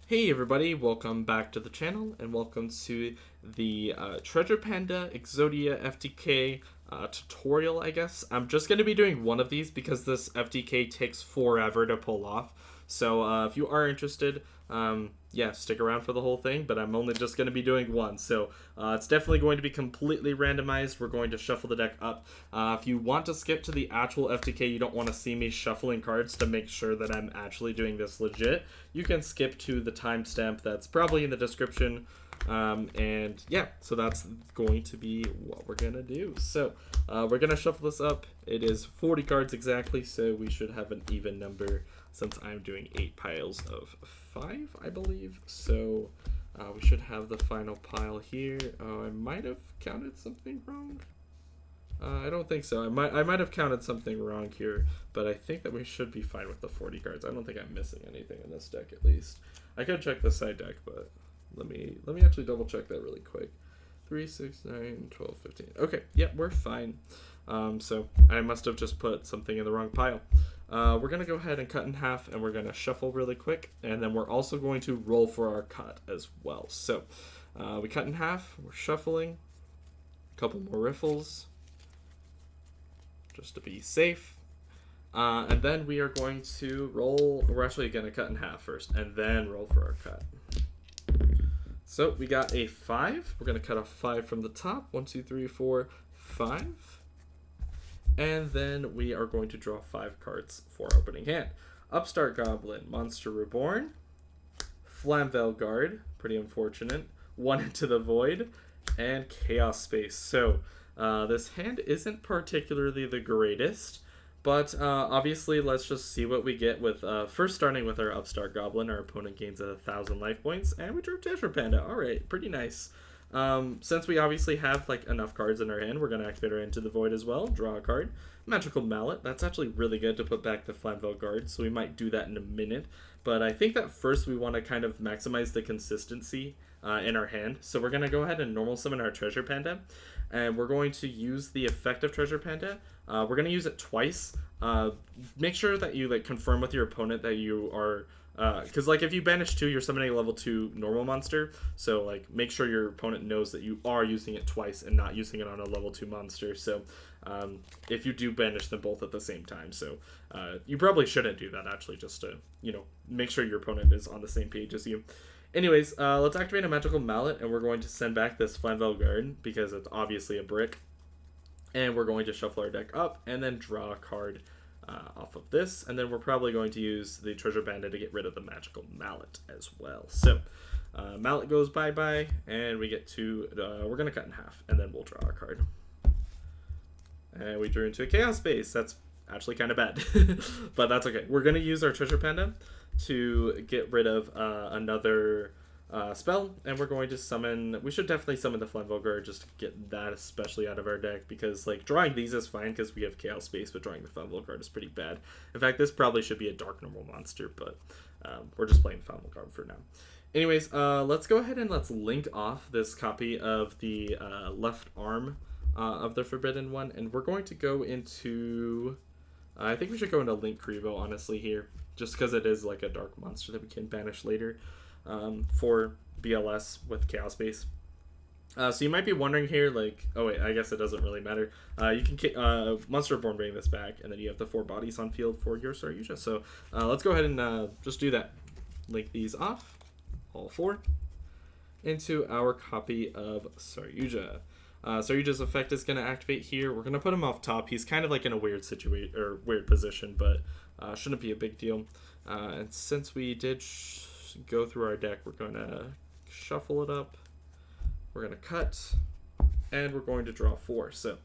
Hey everybody, welcome back to the channel and welcome to the Treasure Panda Exodia FTK tutorial, I guess. I'm just going to be doing one of these because this FTK takes forever to pull off. So if you are interested, yeah, stick around for the whole thing, but I'm only just going to be doing one. So it's definitely going to be completely randomized. We're going to shuffle the deck up. If you want to skip to the actual FTK, you don't want to see me shuffling cards to make sure that I'm actually doing this legit, you can skip to the timestamp that's probably in the description. And yeah, so that's going to be what we're gonna do. So we're gonna shuffle this up. It is 40 cards exactly, so we should have an even number since I'm doing 8 piles of 5, I believe. So we should have the final pile here. Oh, I might have counted something wrong. I don't think so. I might have counted something wrong here, but I think that we should be fine with the 40 cards. I don't think I'm missing anything in this deck, at least. I could check the side deck, but let me actually double check that really quick. 3, 6, 9, 12, 15. Okay, yeah, we're fine. So I must have just put something in the wrong pile. We're going to go ahead and cut in half, and we're going to shuffle really quick, and then we're also going to roll for our cut as well. So we cut in half, we're shuffling, a couple more riffles, just to be safe. And then we are going to roll. We're actually going to cut in half first and then roll for our cut. So we got a 5. We're going to cut off 5 from the top. 1, 2, 3, 4, 5. And then we are going to draw 5 cards for our opening hand. Upstart Goblin, Monster Reborn, Flamvel Guard, pretty unfortunate, 1 into the Void, and Chaos Space. So this hand isn't particularly the greatest, but obviously let's just see what we get with first starting with our Upstart Goblin. Our opponent gains 1,000 life points, and we drew Treasure Panda. All right, pretty nice. Since we obviously have like enough cards in our hand, we're going to activate our Into the Void as well. Draw a card. Magical Mallet. That's actually really good to put back the Flamvel Guard, so we might do that in a minute. But I think that first we want to kind of maximize the consistency in our hand. So we're going to go ahead and normal summon our Treasure Panda, and we're going to use the effect of Treasure Panda. We're going to use it twice. Make sure that you like confirm with your opponent that you are, because like if you banish 2, you're summoning a level 2 normal monster. So like make sure your opponent knows that you are using it twice and not using it on a level 2 monster. So if you do banish them both at the same time, so you probably shouldn't do that actually, just to make sure your opponent is on the same page as you. Anyways, let's activate a Magical Mallet, and we're going to send back this Flamvel Guard because it's obviously a brick. And we're going to shuffle our deck up and then draw a card off of this. And then we're probably going to use the Treasure Panda to get rid of the Magical Mallet as well. So Mallet goes bye-bye, and we get to, we're going to cut in half, and then we'll draw our card. And we drew into a Chaos Space. That's actually kind of bad, but that's okay. We're going to use our Treasure Panda to get rid of another spell, and we're going to summon, we should definitely summon the Flamvel Guard just to get that especially out of our deck, because like drawing these is fine because we have Chaos Space, but drawing the Flamvel Guard is pretty bad. In fact, this probably should be a dark normal monster, but we're just playing Flamvel Guard for now. Anyways, let's go ahead and let's link off this copy of the left arm of the Forbidden One, and we're going to go into, I think we should go into Link Crevo honestly here, just because it is like a dark monster that we can banish later. For BLS with Chaos Space. So you might be wondering here, like, oh wait, I guess it doesn't really matter. You can Monster Reborn bring this back, and then you have the 4 bodies on field for your Saryuja. So let's go ahead and just do that. Link these off, all 4, into our copy of Saryuja. Saryuja's effect is going to activate here. We're going to put him off top. He's kind of like in a weird situation or weird position, but shouldn't be a big deal. And since we did go through our deck, we're going to shuffle it up, we're going to cut, and we're going to draw 4. So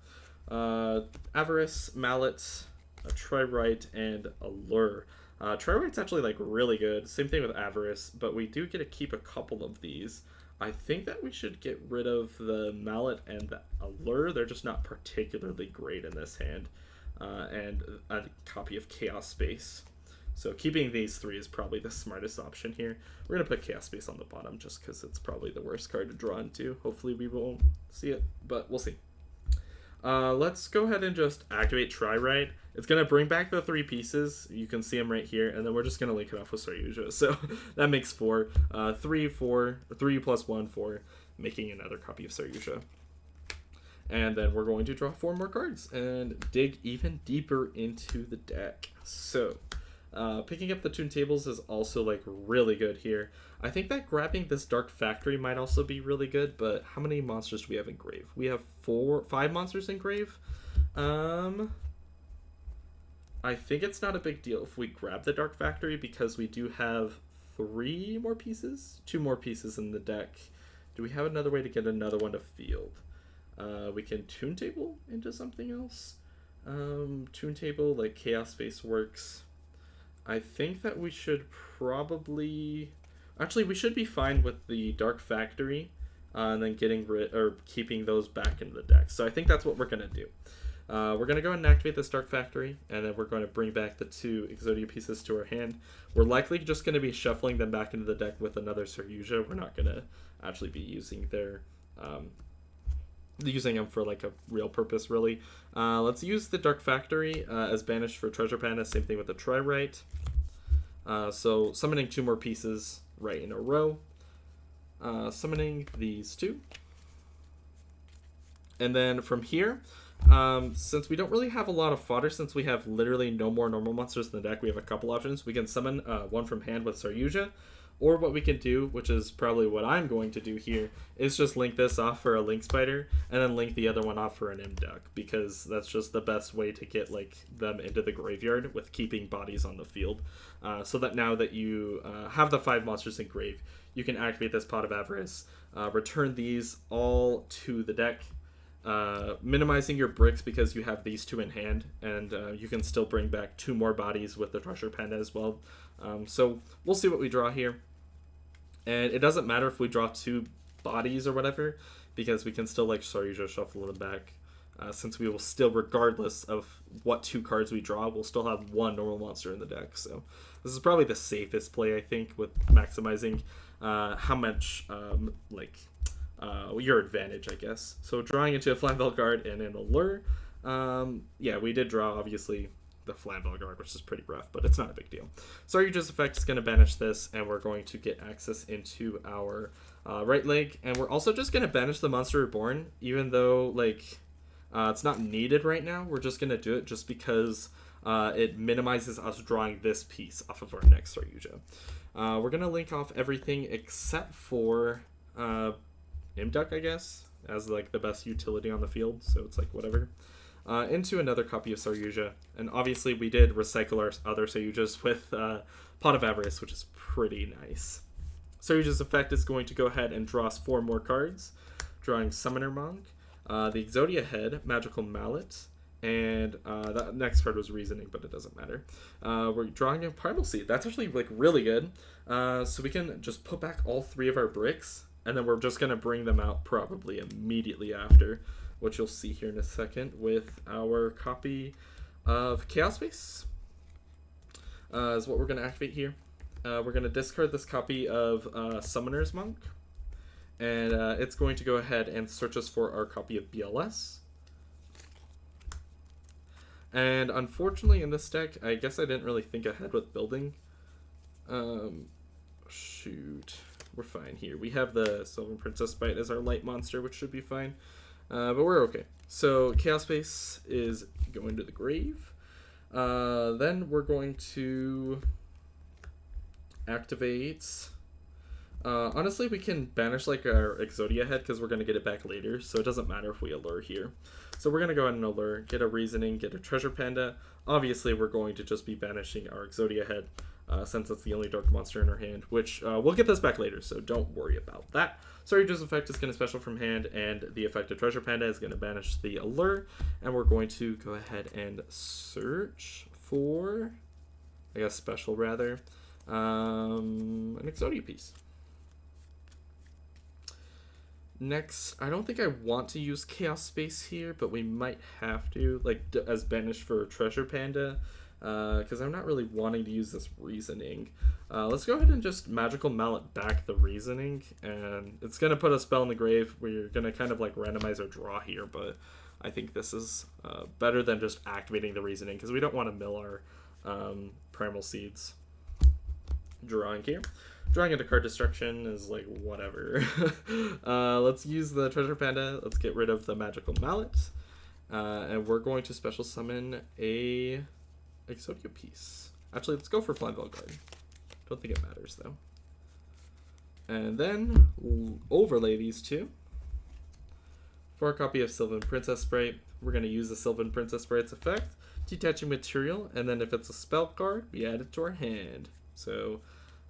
Avarice, Mallet, a Tri-Rite, and a Lure. Tri-Rite's actually like really good, same thing with Avarice, but we do get to keep a couple of these. I think that we should get rid of the Mallet and the Allure. They're just not particularly great in this hand. And a copy of Chaos Space. So keeping these 3 is probably the smartest option here. We're going to put Chaos Space on the bottom just because it's probably the worst card to draw into. Hopefully we won't see it, but we'll see. Let's go ahead and just activate Try Right. It's going to bring back the 3 pieces. You can see them right here. And then we're just going to link it off with Saryuja. So that makes 4. 3, 4, 3 plus 1, 4, making another copy of Saryuja. And then we're going to draw 4 more cards and dig even deeper into the deck. So picking up the Toontables is also like really good here. I think that grabbing this Dark Factory might also be really good, but how many monsters do we have in Grave? We have 5 monsters in Grave. I think it's not a big deal if we grab the Dark Factory because we do have 3 more pieces? 2 more pieces in the deck. Do we have another way to get another one to field? We can Toontable into something else. Toontable, like Chaos Space works. I think that we should probably... Actually, we should be fine with the Dark Factory and then getting rid or keeping those back in the deck. So I think that's what we're going to do. We're going to go ahead and activate this Dark Factory, and then we're going to bring back the 2 Exodia pieces to our hand. We're likely just going to be shuffling them back into the deck with another Saryuja. We're not going to actually be using their... using them for like a real purpose, really. Let's use the Dark Factory as banished for Treasure Panda. Same thing with the Try Right. So summoning 2 more pieces right in a row. Summoning these 2. And then from here, since we don't really have a lot of fodder, since we have literally no more normal monsters in the deck, we have a couple options. We can summon 1 from hand with Saryuja. Or what we can do, which is probably what I'm going to do here, is just link this off for a Link Spider, and then link the other one off for an Imduck, because that's just the best way to get like them into the graveyard with keeping bodies on the field. So that now that you have the 5 monsters in grave, you can activate this Pot of Avarice, return these all to the deck, minimizing your bricks because you have these 2 in hand, and you can still bring back 2 more bodies with the Treasure Panda as well. So we'll see what we draw here. And it doesn't matter if we draw 2 bodies or whatever, because we can still like Saryuja shuffle them back. Since we will still, regardless of what 2 cards we draw, we'll still have 1 normal monster in the deck. So this is probably the safest play, I think, with maximizing how much your advantage, I guess. So drawing into a Flamvel Guard and an Allure. Yeah, we did draw, obviously, the Flamvel Guard, which is pretty rough, but it's not a big deal. Saryuja's effect is going to banish this, and we're going to get access into our right leg. And we're also just going to banish the Monster Reborn, even though like it's not needed right now. We're just going to do it just because it minimizes us drawing this piece off of our next Saryuja. We're going to link off everything except for Imduck, I guess, as like the best utility on the field, so it's like whatever. Into another copy of Saryuja, and obviously we did recycle our other Saryujas with Pot of Avarice, which is pretty nice. Saryuja's effect is going to go ahead and draw us 4 more cards, drawing Summoner Monk, the Exodia Head, Magical Mallet, and that next card was Reasoning, but it doesn't matter. We're drawing a Primal Seed. That's actually like really good. So we can just put back all 3 of our bricks, and then we're just going to bring them out probably immediately after, which you'll see here in a second with our copy of Chaos Space. Is what we're going to activate here. We're going to discard this copy of Summoner's Monk, and it's going to go ahead and search us for our copy of BLS. And unfortunately in this deck, I guess I didn't really think ahead with building. Shoot. We're fine here. We have the Sylvan Princess Bite as our light monster, which should be fine. But we're okay. So Chaos Space is going to the grave. Then we're going to activate... honestly, we can banish like our Exodia Head because we're going to get it back later. So it doesn't matter if we Allure here. So we're going to go ahead and Allure, get a Reasoning, get a Treasure Panda. Obviously, we're going to just be banishing our Exodia Head since it's the only dark monster in our hand, which we'll get this back later, so don't worry about that. Saryuja's effect is going to special from hand, and the effect of Treasure Panda is going to banish the Allure, and we're going to go ahead and search for, I guess special rather, an Exodia piece. Next, I don't think I want to use Chaos Space here, but we might have to, like as banished for Treasure Panda, because I'm not really wanting to use this Reasoning. Let's go ahead and just Magical Mallet back the Reasoning, and it's going to put a spell in the grave. We're going to kind of like randomize our draw here, but I think this is better than just activating the reasoning, because we don't want to mill our primal seeds. Drawing here. Drawing into card destruction is like whatever. Let's use the Treasure Panda. Let's get rid of the Magical Mallet. And we're going to special summon a Exodia piece. Actually, let's go for Flying Guard. Don't think it matters though. And then overlay these two. For a copy of Sylvan Princess Sprite, we're going to use the Sylvan Princess Sprite's effect, detaching material, and then if it's a spell card, we add it to our hand. So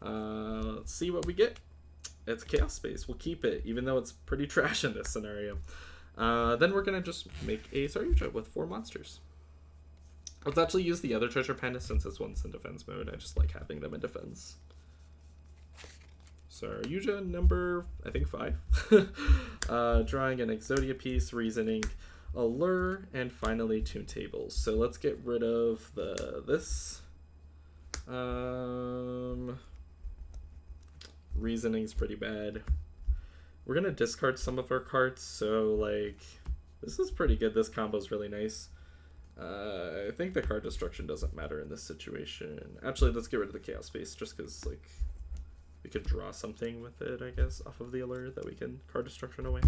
let's see what we get. It's Chaos Space. We'll keep it, even though it's pretty trash in this scenario. Then we're going to just make a Saryuja with 4 monsters. Let's actually use the other Treasure Panda since this one's in defense mode. I just like having them in defense. Saryuja number, I think 5. Drawing an Exodia piece, reasoning, allure, and finally tune tables. So let's get rid of this. Reasoning's pretty bad. We're gonna discard some of our cards, so like this is pretty good. This combo's really nice. I think the card destruction doesn't matter in this situation. Actually, let's get rid of the Chaos Space just because like we could draw something with it, I guess, off of the allure that we can card destruction away.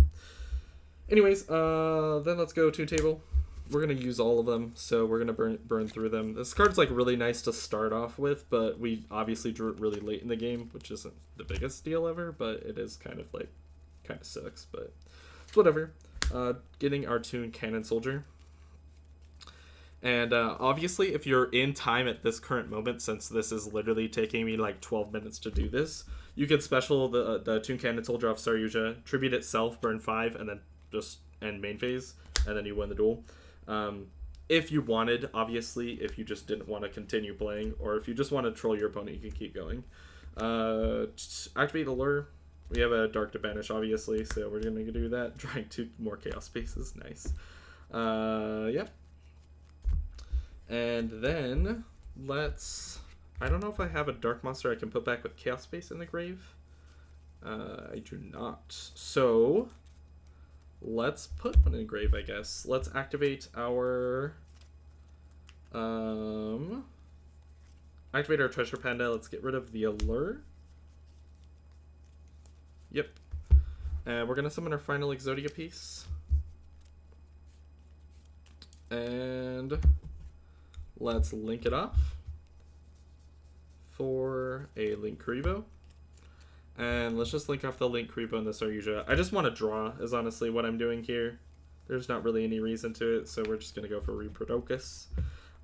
Anyways, then let's go to table. We're gonna use all of them, so we're gonna burn through them. This card's like really nice to start off with, but we obviously drew it really late in the game, which isn't the biggest deal ever, but it is kind of sucks, but it's whatever. Getting our Toon Cannon Soldier. And obviously, if you're in time at this current moment, since this is literally taking me like 12 minutes to do this, you could special the Toon Cannon Soldier off Saryuja, tribute itself, burn 5, and then just end main phase, and then you win the duel. If you wanted, obviously, if you just didn't want to continue playing, or if you just want to troll your opponent, you can keep going. Activate Allure. We have a Dark to banish, obviously, so we're going to do that. Drawing 2 more Chaos Spaces. Nice. Yep. And then let's... I don't know if I have a Dark Monster I can put back with Chaos Space in the grave. I do not. So let's put one in the grave, I guess. Let's activate our... activate our Treasure Panda. Let's get rid of the Allure. Yep. And we're going to summon our final Exodia piece. And let's link it off for a Link Kuriboh. And let's just link off the Link Kuriboh and the Saryuja. I just want to draw is honestly what I'm doing here. There's not really any reason to it, so we're just going to go for Reproducus.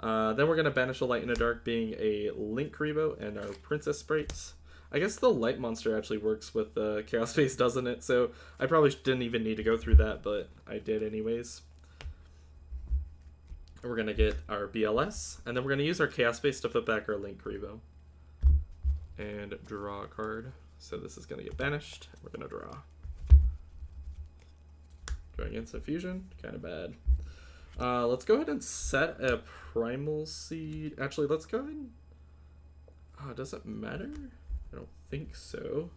Then we're going to banish a Light and a Dark, being a Link Kuriboh and our Princess Sprites. I guess the Light monster actually works with the Chaos Space, doesn't it? So I probably didn't even need to go through that, but I did anyways. We're going to get our BLS, and then we're going to use our Chaos Space to put back our Link Kuriboh. And draw a card. So this is going to get banished. We're going to draw. Drawing Instant Fusion, kind of bad. Let's go ahead and set a Primal Seed. Actually, let's go ahead and... does it matter? I don't think so.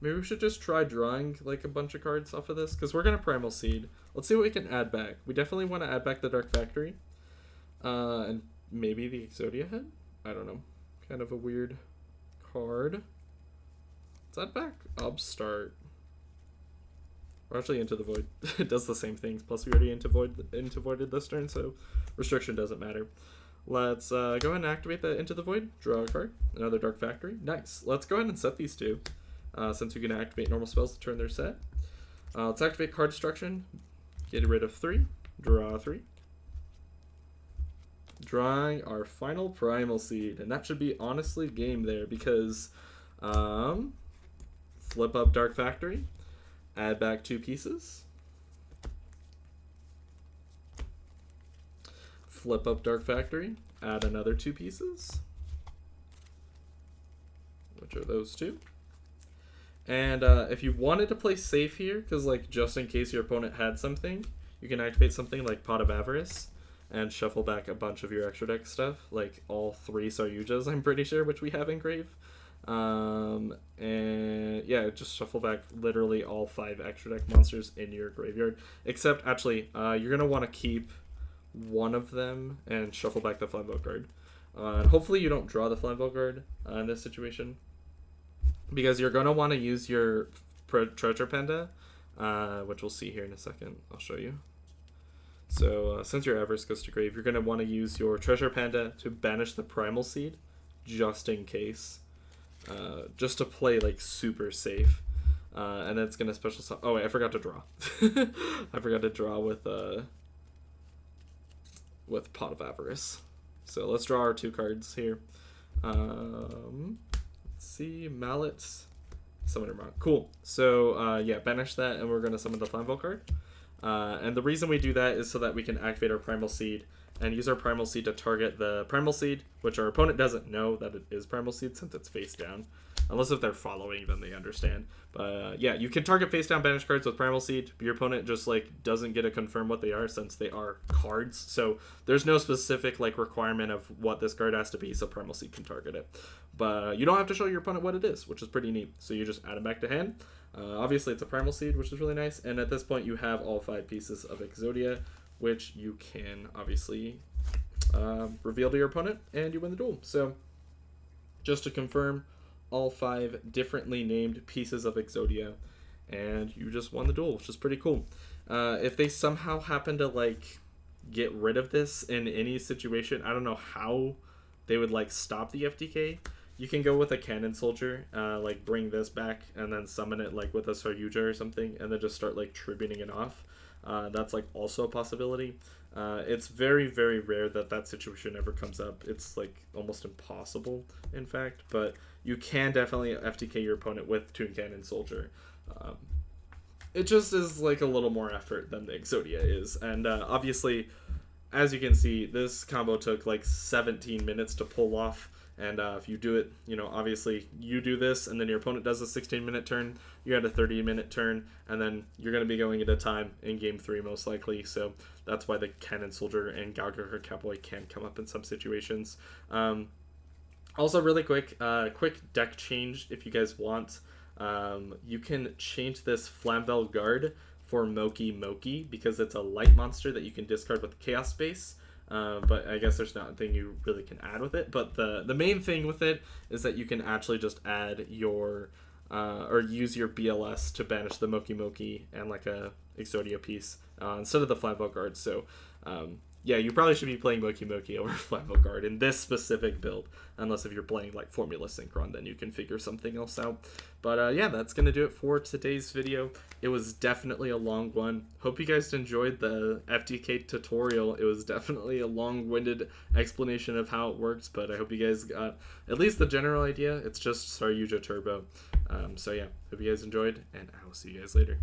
Maybe we should just try drawing like a bunch of cards off of this, because we're going to Primal Seed. Let's see what we can add back. We definitely want to add back the Dark Factory. And maybe the Exodia head? I don't know. Kind of a weird card. Let's add back Upstart. We're actually Into the Void. It does the same things. Plus we already into voided this turn, so restriction doesn't matter. Let's go ahead and activate the Into the Void. Draw a card. Another Dark Factory. Nice. Let's go ahead and set these two. Since we can activate normal spells to turn their set. Let's activate Card Destruction. Get rid of 3. Draw 3. Drawing our final Primal Seed. And that should be honestly game there, because flip up Dark Factory. Add back 2 pieces. Flip up Dark Factory. Add another 2 pieces. Which are those 2. And if you wanted to play safe here, because like just in case your opponent had something, you can activate something like Pot of Avarice and shuffle back a bunch of your extra deck stuff, like all 3 Saryujas, I'm pretty sure, which we have in grave. And yeah, just shuffle back literally all 5 extra deck monsters in your graveyard. Except, actually, you're going to want to keep one of them and shuffle back the Flambeau card. Hopefully you don't draw the Flambeau card in this situation, because you're going to want to use your Treasure Panda, which we'll see here in a second. I'll show you. So since your Avarice goes to grave, you're going to want to use your Treasure Panda to banish the Primal Seed, just in case. Just to play like super safe. And then it's going to special summon. Oh wait, I forgot to draw. I forgot to draw with Pot of Avarice. So let's draw our 2 cards here. Let's see, Mallet, Summoner Mount. Cool. So yeah, banish that, and we're going to summon the Flambeau card. And the reason we do that is so that we can activate our Primal Seed and use our Primal Seed to target the Primal Seed, which our opponent doesn't know that it is Primal Seed since it's face down. Unless if they're following, then they understand. But yeah, you can target face down banish cards with Primal Seed. Your opponent just like doesn't get to confirm what they are since they are cards. So there's no specific like requirement of what this card has to be, so Primal Seed can target it. But you don't have to show your opponent what it is, which is pretty neat. So you just add it back to hand. Obviously it's a Primal Seed, which is really nice. And at this point you have all 5 pieces of Exodia, which you can obviously reveal to your opponent, and you win the duel. So just to confirm, all 5 differently named pieces of Exodia, and you just won the duel, which is pretty cool. If they somehow happen to like get rid of this in any situation, I don't know how they would like stop the FTK. You can go with a Cannon Soldier, like bring this back and then summon it like with a Saryuja or something, and then just start like tributing it off. That's like also a possibility. It's very, very rare that that situation ever comes up. It's like almost impossible, in fact, but you can definitely FTK your opponent with Toon Cannon Soldier. It just is like a little more effort than the Exodia is, and obviously, as you can see, this combo took like 17 minutes to pull off. And if you do it, you know, obviously you do this and then your opponent does a 16-minute turn, you had a 30-minute turn, and then you're going to be going into time in game 3 most likely. So that's why the Cannon Soldier and Galgar Cowboy can come up in some situations. Also, really quick deck change if you guys want. You can change this Flamvel Guard for Moki Moki because it's a light monster that you can discard with Chaos Space. But I guess there's nothing you really can add with it. But the main thing with it is that you can actually just add your or use your BLS to banish the Moki Moki and like a Exodia piece instead of the Flambeau Guard. So yeah, you probably should be playing Moki Moki over Flambeau Guard in this specific build, unless if you're playing like Formula Synchron, then you can figure something else out. But yeah, that's gonna do it for today's video. It was definitely a long one. Hope you guys enjoyed the FTK tutorial. It was definitely a long-winded explanation of how it works, but I hope you guys got at least the general idea. It's just Saryuja Turbo. So yeah, hope you guys enjoyed, and I will see you guys later.